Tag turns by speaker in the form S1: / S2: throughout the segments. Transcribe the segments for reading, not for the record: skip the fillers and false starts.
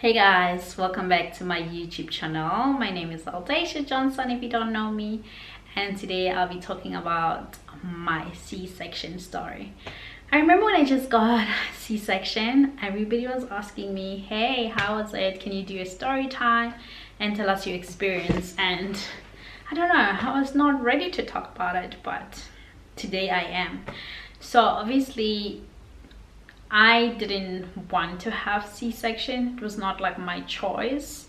S1: Hey guys, welcome back to my YouTube channel. My name is Aldacia Johnson if you don't know me, and today I'll be talking about my C-section story. I remember when I just got C-section, everybody was asking me, hey, how was it? Can you do a story time and tell us your experience? And I don't know, I was not ready to talk about it, but today I am. So obviously I didn't want to have C-section. It was not like my choice.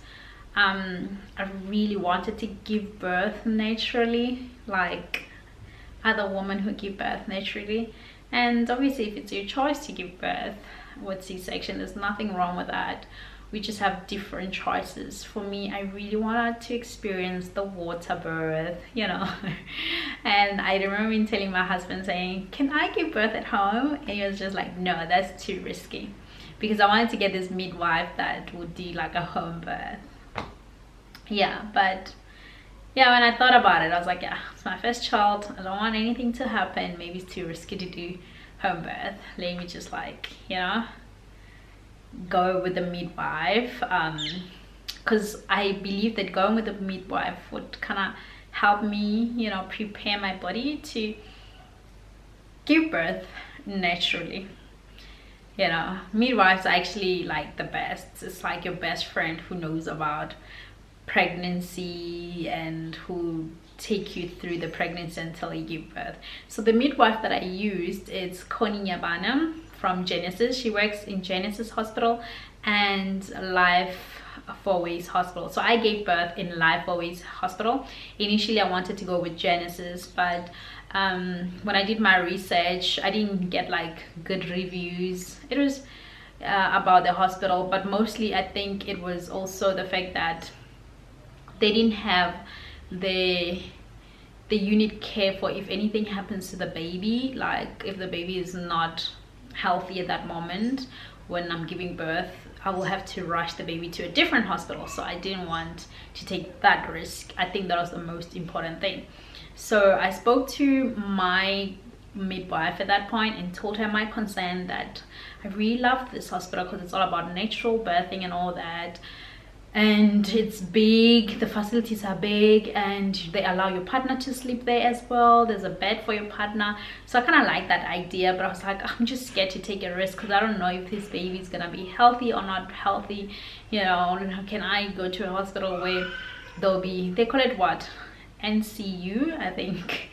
S1: I really wanted to give birth naturally, like other women who give birth naturally. And obviously if it's your choice to give birth with C-section, there's nothing wrong with that. We just have different choices. For me, I really wanted to experience the water birth, you know. And I remember telling my husband saying, can I give birth at home? And he was just like, no, that's too risky, because I wanted to get this midwife that would do like a home birth. Yeah, but yeah, when I thought about it, I was like, yeah, it's my first child, I don't want anything to happen. Maybe it's too risky to do home birth. Let me just, like, you know, go with the midwife, because I believe that going with the midwife would kind of help me, you know, prepare my body to give birth naturally. You know, midwives are actually like the best. It's like your best friend who knows about pregnancy and who take you through the pregnancy until you give birth. So the midwife that I used is Connie Nyabana from Genesis. She works in Genesis Hospital and Life 4 Ways Hospital. So I gave birth in Life 4 Ways Hospital. Initially I wanted to go with Genesis, but when I did my research, I didn't get like good reviews. It was about the hospital, but mostly I think it was also the fact that they didn't have the unit care for if anything happens to the baby, like if the baby is not healthy at that moment when I'm giving birth, I will have to rush the baby to a different hospital. So I didn't want to take that risk. I think that was the most important thing. So I spoke to my midwife at that point and told her my concern that I really loved this hospital because it's all about natural birthing and all that, and it's big, the facilities are big, and they allow your partner to sleep there as well. There's a bed for your partner. So I kind of like that idea, but I was like, I'm just scared to take a risk because I don't know if this baby is gonna be healthy or not healthy. You know, can I go to a hospital where there'll be, they call it what, NCU, I think.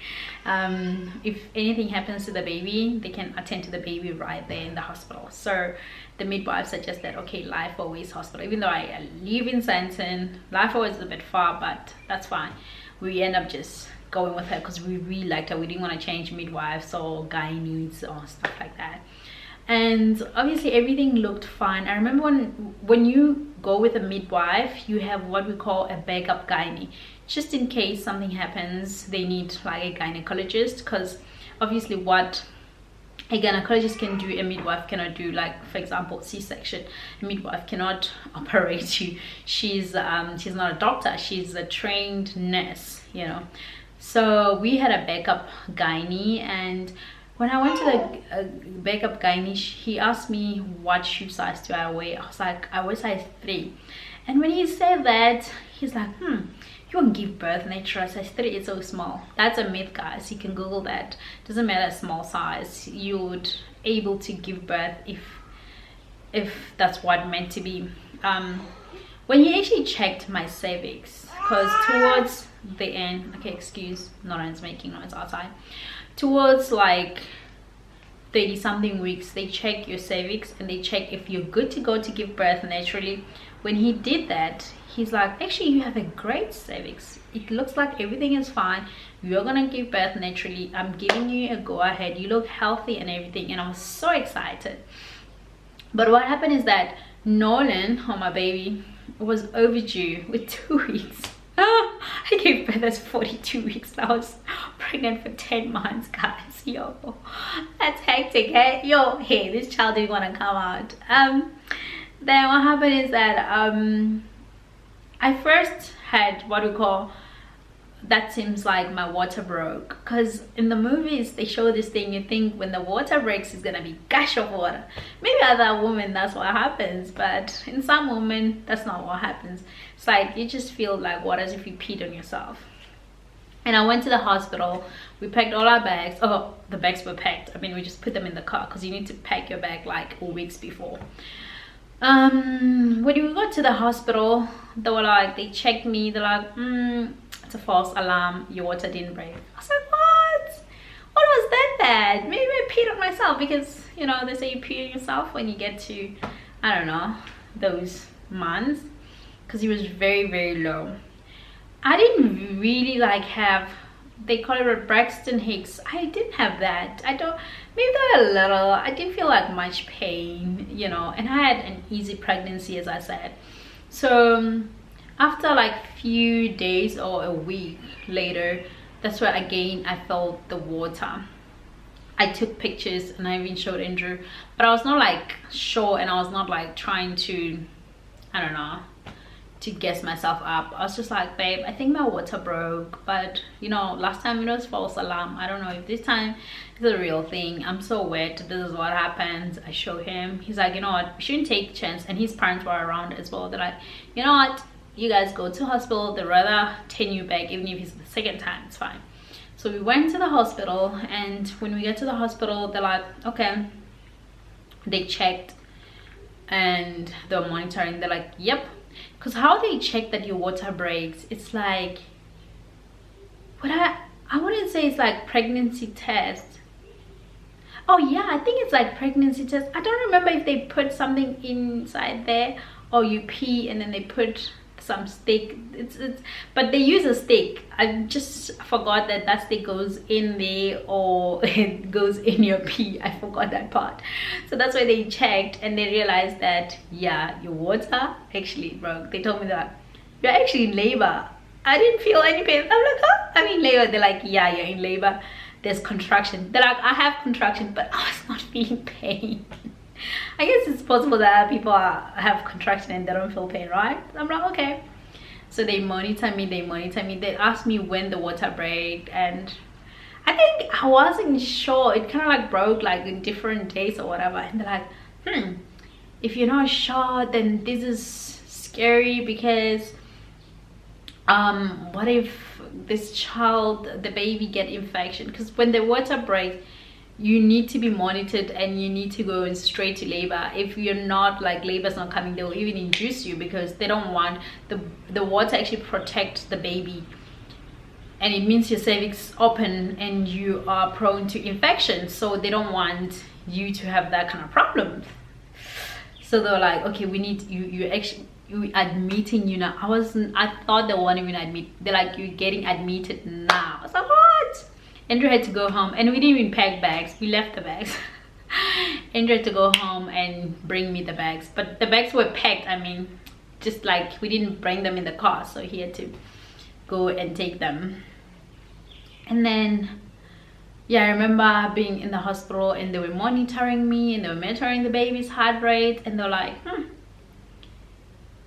S1: If anything happens to the baby, they can attend to the baby right there in the hospital. So the midwife suggested, okay, Life 4 Ways Hospital. Even though I live in Sandton, Life 4 Ways is a bit far, but that's fine. We end up just going with her because we really liked her. We didn't want to change midwives or gynaes or stuff like that. And obviously everything looked fine. I remember when you go with a midwife, you have what we call a backup gynae, just in case something happens. They need like a gynecologist, because obviously what a gynecologist can do, a midwife cannot do. Like, for example, C-section, a midwife cannot operate you. She's not a doctor, she's a trained nurse, you know. So we had a backup gynae, and when I went to the backup gynae, he asked me what shoe size do I wear. I was like, I wear size 3. And when he said that, he's like, you won't give birth natural. Size 3 is so small. That's a myth, guys. You can Google that. Doesn't matter small size. You would able to give birth if that's what meant to be. When he actually checked my cervix, because towards the end, okay, excuse, Noran's making noise outside. Towards like 30 something weeks, they check your cervix and they check if you're good to go to give birth naturally. When he did that, he's like, actually you have a great cervix, it looks like everything is fine, you're gonna give birth naturally, I'm giving you a go ahead, you look healthy and everything. And I was so excited. But what happened is that Nolan, or my baby, was overdue with 2 weeks. I gave birth at 42 weeks. I was pregnant for 10 months, guys. Yo, that's hectic, eh? Yo, hey, this child didn't want to come out. Then what happened is that I first had what we call that seems like my water broke, because in the movies they show this thing, you think when the water breaks it's gonna be gush of water. Maybe other women that's what happens, but in some women that's not what happens. It's like you just feel like water as if you peed on yourself. And I went to the hospital. We packed all our bags. Oh, the bags were packed. I mean, we just put them in the car because you need to pack your bag like weeks before. When we got to the hospital, they were like, they checked me. They're like, it's a false alarm. Your water didn't break. I was like, what? What was that bad? Maybe I peed on myself, because, you know, they say you pee on yourself when you get to, I don't know, those months. Because it was very, very low. I didn't really like have, they call it a Braxton Hicks. I didn't have that. I don't, maybe a little. I didn't feel like much pain, you know, and I had an easy pregnancy, as I said. So after like few days or a week later, that's where again I felt the water. I took pictures and I even showed Andrew, but I was not like sure, and I was not like trying to, I don't know, to guess myself up. I was just like, babe, I think my water broke, but you know, last time it was false alarm. I don't know if this time it's a real thing. I'm so wet. This is what happens. I show him. He's like, you know what, we shouldn't take a chance. And his parents were around as well. They're like, you know what, you guys go to hospital. They'd rather turn you back, even if it's the second time, it's fine. So we went to the hospital, and when we get to the hospital, they're like, okay, they checked and they're monitoring. They're like, yep. Because how they check that your water breaks, it's like, what I wouldn't say it's like pregnancy test. Oh yeah, I think it's like pregnancy test. I don't remember if they put something inside there, or you pee and then they put some stick. It's but they use a stick. I just forgot that stick goes in there, or it goes in your pee. I forgot that part. So that's why they checked, and they realized that, yeah, your water actually broke. They told me that you're actually in labor. I didn't feel any pain. I'm like, huh? I'm in labor. They're like, yeah, you're in labor. There's contraction. They're like, I have contraction, but I was not feeling pain. I guess it's possible that people have contraction and they don't feel pain, right? I'm like, okay. So they monitor me. They asked me when the water broke, and I think I wasn't sure. It kind of like broke like in different days or whatever. And they're like, if you're not sure, then this is scary, because what if this child, the baby, get infection? Because when the water breaks, you need to be monitored, and you need to go straight to labor. If you're not, like, labor's not coming, they'll even induce you, because they don't want the water actually protects the baby, and it means your cervix open and you are prone to infection, so they don't want you to have that kind of problem. So they're like, okay, we need you actually, you admitting you now. I thought they weren't even admit. They're like, you're getting admitted now. I was like, what? Andrew had to go home, and we didn't even pack bags. We left the bags. Andrew had to go home and bring me the bags, but the bags were packed. I mean, just like we didn't bring them in the car, so he had to go and take them. And then, yeah, I remember being in the hospital, and they were monitoring me, and they were monitoring the baby's heart rate, and they're like,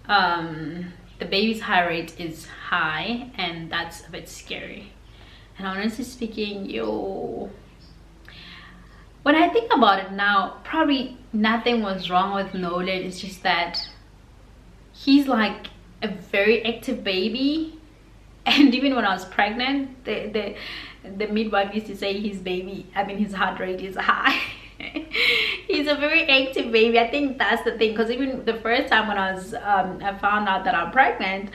S1: the baby's heart rate is high, and that's a bit scary. And honestly speaking, when I think about it now, probably nothing was wrong with Nolan. It's just that he's like a very active baby. And even when I was pregnant, the midwife used to say his heart rate is high. He's a very active baby. I think that's the thing, because even the first time when I found out that I'm pregnant,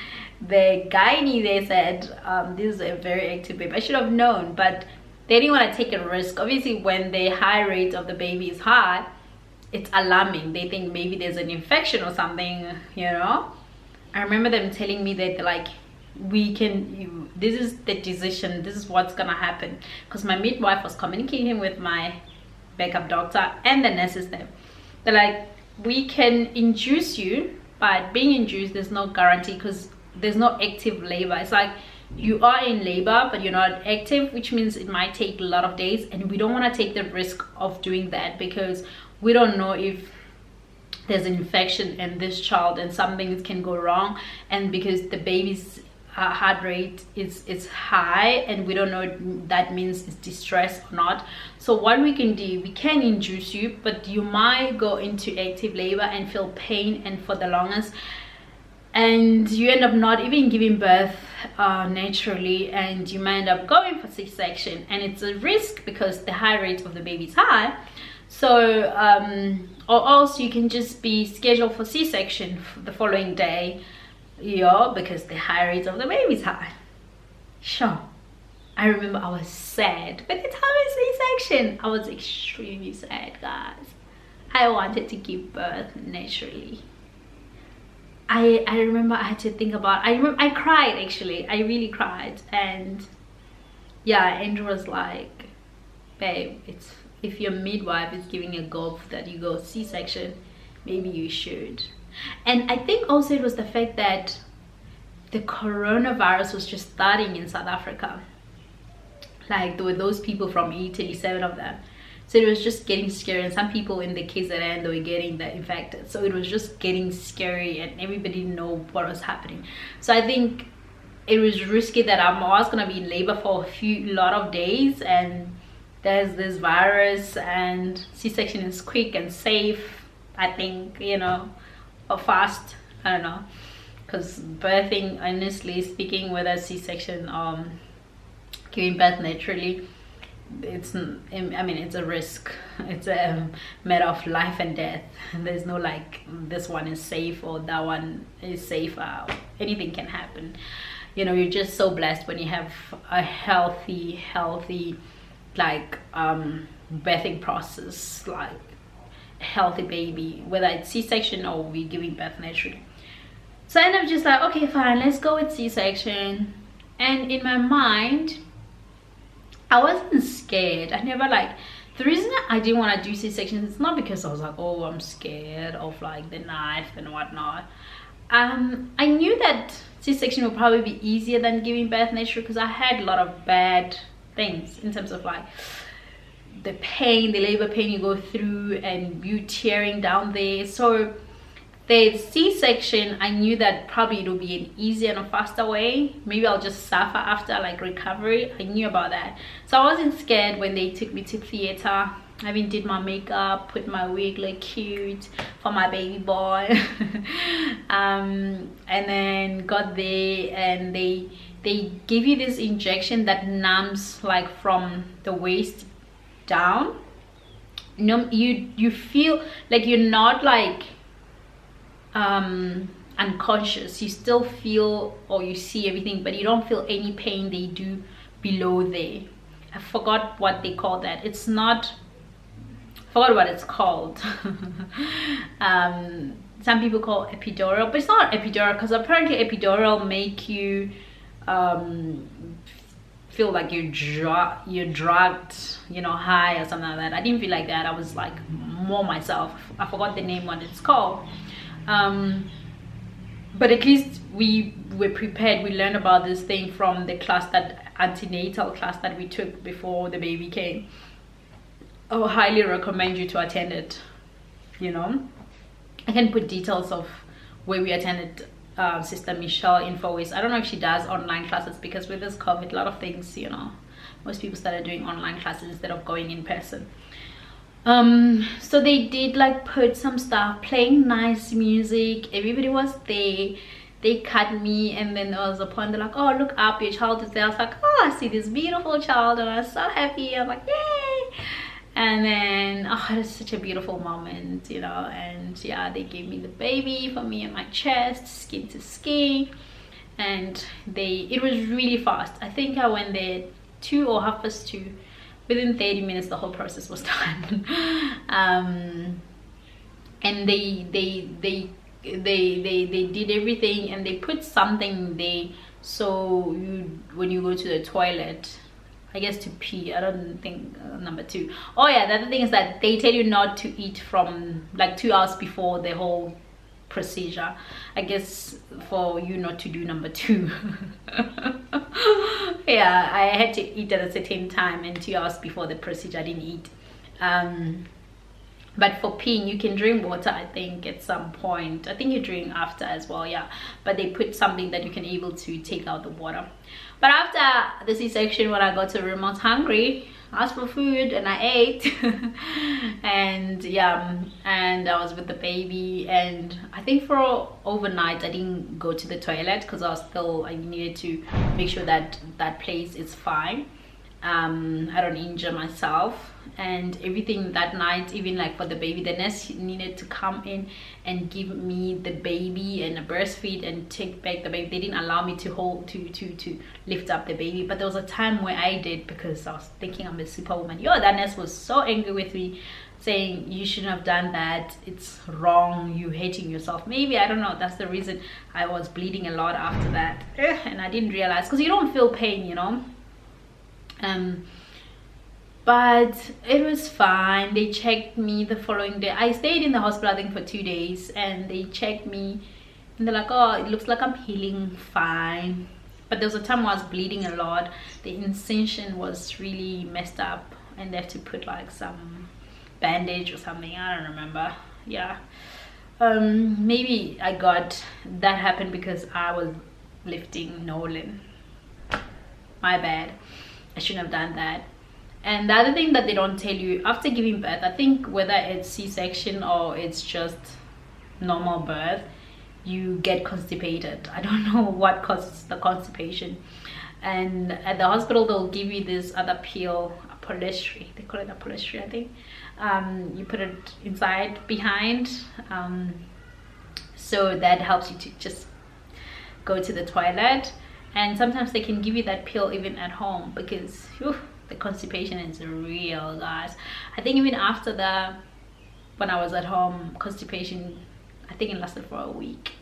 S1: the gynae, they said, this is a very active baby. I should have known, but they didn't want to take a risk. Obviously, when the heart rate of the baby is high, it's alarming. They think maybe there's an infection or something, you know. I remember them telling me that they're like, this is the decision, this is what's gonna happen, because my midwife was communicating with my backup doctor and the nurses there. They're like, we can induce you, but being induced, there's no guarantee, because there's no active labor. It's like you are in labor, but you're not active, which means it might take a lot of days, and we don't want to take the risk of doing that, because we don't know if there's an infection in this child and something can go wrong, and because the baby's heart rate is high, and we don't know if that means it's distress or not. So what we can do, we can induce you, but you might go into active labor and feel pain and for the longest, and you end up not even giving birth naturally, and you might end up going for C-section, and it's a risk because the heart rate of the baby is high. So or else you can just be scheduled for C-section the following day, because the heart rate of the baby is high. Sure, I remember I was sad by the time of C-section. I was extremely sad, guys. I wanted to give birth naturally. I remember I had to think about, I cried, actually. I really cried. And yeah, Andrew was like, babe, if your midwife is giving a go that you go C-section, maybe you should. And I think also it was the fact that the coronavirus was just starting in South Africa. Like, there were those people from Italy, 7 of them. So it was just getting scary, and some people in the KZN, they were getting that infected. So it was just getting scary, and everybody didn't know what was happening. So I think it was risky that I was gonna be in labor for a lot of days, and there's this virus, and C-section is quick and safe, I think, or fast, I don't know, because birthing, honestly speaking, whether C-section or giving birth naturally, it's a risk. It's a matter of life and death. There's no like this one is safe or that one is safe. Anything can happen. You're just so blessed when you have a healthy like birthing process, like a healthy baby, whether it's C-section or we giving birth naturally. So I ended up just like, okay, fine, let's go with C-section. And in my mind, I wasn't scared. I never the reason I didn't want to do C-sections, it's not because I was like, oh, I'm scared of like the knife and whatnot. I knew that C-section would probably be easier than giving birth naturally, because I had a lot of bad things in terms of like the pain, the labor pain you go through, and you tearing down there. So the C-section, I knew that probably it would be an easier and a faster way. Maybe I'll just suffer after like recovery. I knew about that, so I wasn't scared when they took me to theater. I even did my makeup, put my wig like cute for my baby boy. And then got there, and they give you this injection that numbs like from the waist down. You feel like you're not like unconscious. You still feel, or you see everything, but you don't feel any pain they do below there. I forgot what they call that. It's not, forgot what it's called. Some people call epidural, but it's not epidural, because apparently epidural make you feel like you're drugged, high or something like that. I didn't feel like that. I was like more myself. I forgot the name, what it's called. But at least we were prepared. We learned about this thing from the class, that antenatal class that we took before the baby came. I would highly recommend you to attend it. I can put details of where we attended Sister Michelle Infowis. I don't know if she does online classes, because with this COVID, a lot of things, most people started doing online classes instead of going in person. So they did like put some stuff, playing nice music, everybody was there. They cut me, and then there was a point, they're like, oh, look up, your child is there. I was like, oh, I see this beautiful child, and I was so happy. I'm like, yay. And then, oh, it was such a beautiful moment, and yeah, they gave me the baby for me in my chest, skin to skin, and it was really fast. I think I went there 2 or 2:30. Within 30 minutes the whole process was done. And they did everything, and they put something there, so when you go to the toilet, I guess to pee, I don't think number 2. Oh yeah, the other thing is that they tell you not to eat from like 2 hours before the whole procedure, I guess, for you not to do number 2. Yeah, I had to eat at a certain time, and 2 hours before the procedure I didn't eat. But for peeing, you can drink water, I think, at some point. I think you drink after as well, yeah. But they put something that you can able to take out the water. But after the C-section, when I got to the room, I was hungry. I asked for food and I ate. And yeah, and I was with the baby. And I think for overnight, I didn't go to the toilet because I needed to make sure that that place is fine. I don't injure myself. And everything that night, even like for the baby, the nurse needed to come in and give me the baby and a breastfeed and take back the baby. They didn't allow me to hold to lift up the baby, but there was a time where I did because I was thinking I'm a superwoman. That nurse was so angry with me, saying you shouldn't have done that, it's wrong, you hating yourself. Maybe, I don't know, that's the reason I was bleeding a lot after that. And I didn't realize, because you don't feel pain, you know. But it was fine. They checked me the following day. I stayed in the hospital, I think, for 2 days, and they checked me and they're like, oh, it looks like I'm healing fine. But there was a time I was bleeding a lot. The incision was really messed up and they have to put like some bandage or something, I don't remember. Yeah, maybe I got that happened because I was lifting Nolan. My bad, I shouldn't have done that. And the other thing that they don't tell you after giving birth, I think whether it's C-section or it's just normal birth, you get constipated. I don't know what causes the constipation. And at the hospital, they'll give you this other pill, a polystri. They call it a polystri, I think. You put it inside behind. So that helps you to just go to the toilet. And sometimes they can give you that pill even at home because the constipation is real, guys. I think even after when I was at home, constipation, I think it lasted for a week.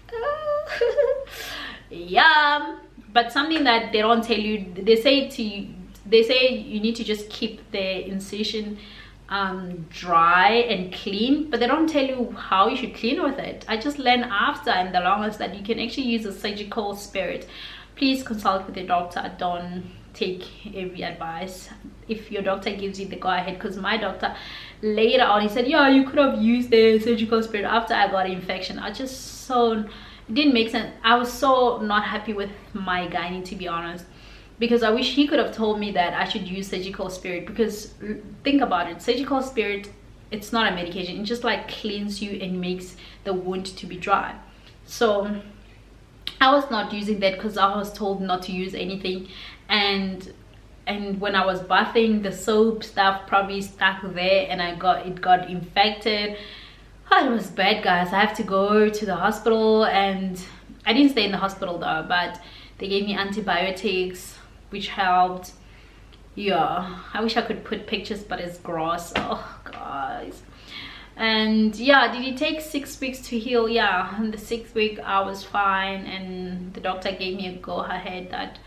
S1: Yeah, but something that they don't tell you, they say you need to just keep the incision dry and clean, but they don't tell you how you should clean with it. I just learned after in the longest that you can actually use a surgical spirit. Please consult with your doctor. Don't take every advice if your doctor gives you the go-ahead, because my doctor later on, he said, yeah, you could have used the surgical spirit after I got an infection. It didn't make sense. I was so not happy with my gynae, to be honest, because I wish he could have told me that I should use surgical spirit. Because think about it, surgical spirit, it's not a medication, it just like cleans you and makes the wound to be dry. So I was not using that because I was told not to use anything, and when I was bathing, the soap stuff probably stuck there and it got infected. Oh, it was bad, guys. I have to go to the hospital, and I didn't stay in the hospital though, but they gave me antibiotics, which helped. Yeah, I wish I could put pictures, but it's gross. Oh, guys. And yeah, did it take 6 weeks to heal? Yeah, in the 6th week I was fine, and the doctor gave me a go ahead that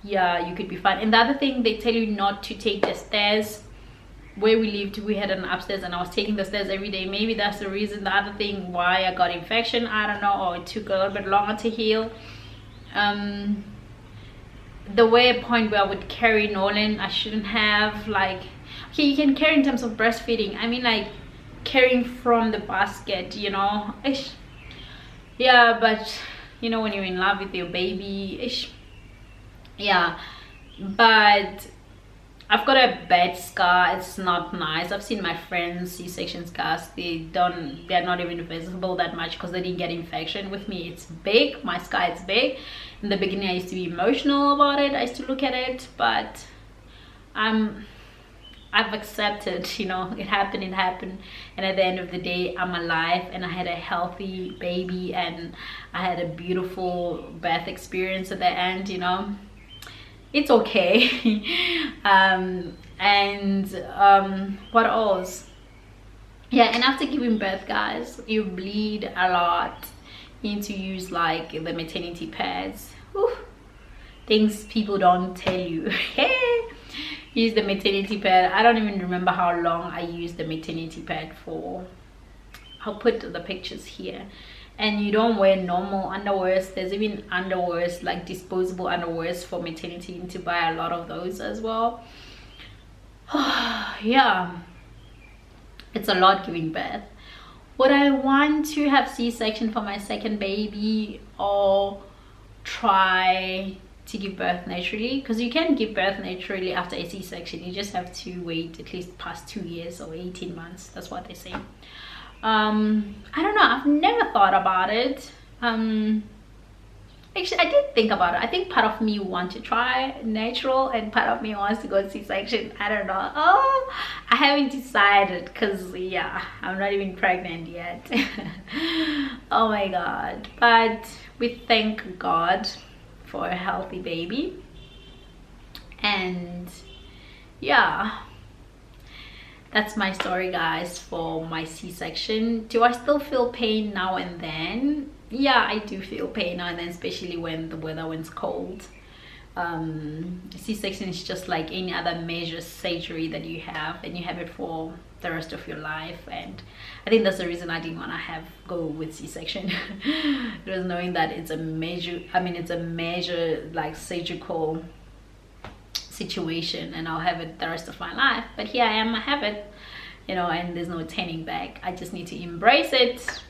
S1: yeah, you could be fine. And the other thing, they tell you not to take the stairs. Where we lived, we had an upstairs and I was taking the stairs every day. Maybe that's the reason. The other thing why I got infection, I don't know, or it took a little bit longer to heal. The point where I would carry Nolan, I shouldn't have. Like, okay, you can carry in terms of breastfeeding, I mean like carrying from the basket, you know. Yeah, but you know, when you're in love with your baby, yeah. But I've got a bad scar. It's not nice. I've seen my friends C-section scars. They're not even visible that much because they didn't get infection. With me, it's big. My scar is big. In the beginning, I used to be emotional about it. I used to look at it, but I've accepted, you know, it happened, and at the end of the day, I'm alive, and I had a healthy baby, and I had a beautiful birth experience at the end, you know. It's okay. What else? Yeah, and after giving birth, guys, you bleed a lot. You need to use like the maternity pads. Whew. Things people don't tell you. Use the maternity pad. I don't even remember how long I used the maternity pad for. I'll put the pictures here. And you don't wear normal underwears. There's even underwears, like disposable underwears for maternity. You need to buy a lot of those as well. Yeah, It's a lot giving birth. Would I want to have C-section for my second baby, or try to give birth naturally? Because you can give birth naturally after a C-section. You just have to wait at least past 2 years or 18 months. That's what they say. I don't know, I've never thought about it. Actually, I did think about it. I think part of me wants to try natural and part of me wants to go C-section. I don't know. Oh, I haven't decided, because yeah, I'm not even pregnant yet. Oh my god. But we thank God for a healthy baby. And yeah, that's my story, guys, for my C-section. Do I still feel pain now and then? Yeah, I do feel pain now and then, especially when the weather went cold. C-section is just like any other major surgery that you have, and you have it for the rest of your life. And I think that's the reason I didn't want to go with C-section. It was knowing that it's a major, it's a major like surgical situation, and I'll have it the rest of my life. But here I am, I have it, and there's no turning back. I just need to embrace it.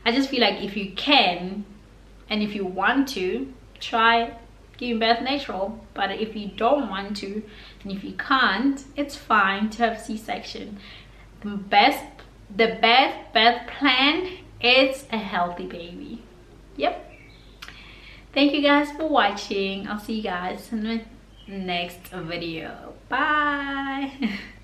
S1: I just feel like if you can and if you want to, try giving birth natural. But if you don't want to, and if you can't, it's fine to have C-section. The best birth plan is a healthy baby. Yep. Thank you guys for watching. I'll see you guys in the next video. Bye.